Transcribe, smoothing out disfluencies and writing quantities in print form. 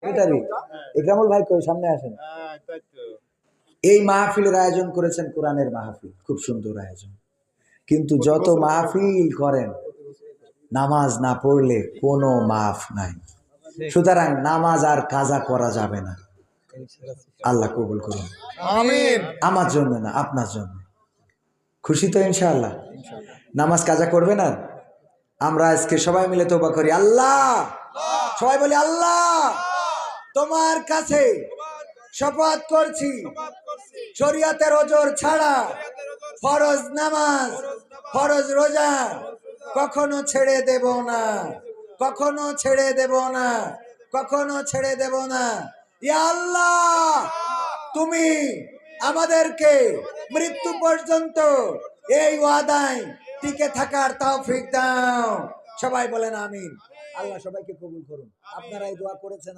এটারই ইকরামুল ভাই কই সামনে আসেন। এই মাহফিলের আয়োজন করেছেন কোরআনের মাহফিল, খুব সুন্দর আয়োজন। কিন্তু যত মাহফিল করেন নামাজ না পড়লে কোনো মাফ নাই। সুতরাং নামাজ আর কাজা করা যাবে না। আল্লাহ কবুল করুন, আমিন। আমার জন্য না, আপনার জন্য। খুশি তো ইনশাআল্লাহ? নামাজ কাজা করবে না। আমরা আজকে সবাই মিলে তওবা করি। আল্লাহ, সবাই বলি আল্লাহ, তোমার কাছে শপথ করছি, শরীয়তের ওজর ছাড়া ফরজ নামাজ, ফরজ রোজা কখনো ছেড়ে দেব না, কখনো ছেড়ে দেব না, কখনো ছেড়ে দেব না। ইয়া আল্লাহ, তুমি আমাদেরকে মৃত্যু পর্যন্ত এই ওয়াদায় টিকে থাকার তৌফিক দাও। সবাই বলেন আমিন। আল্লাহ সবাইকে কবুল করুন। আপনারা এই দোয়া করেছেন।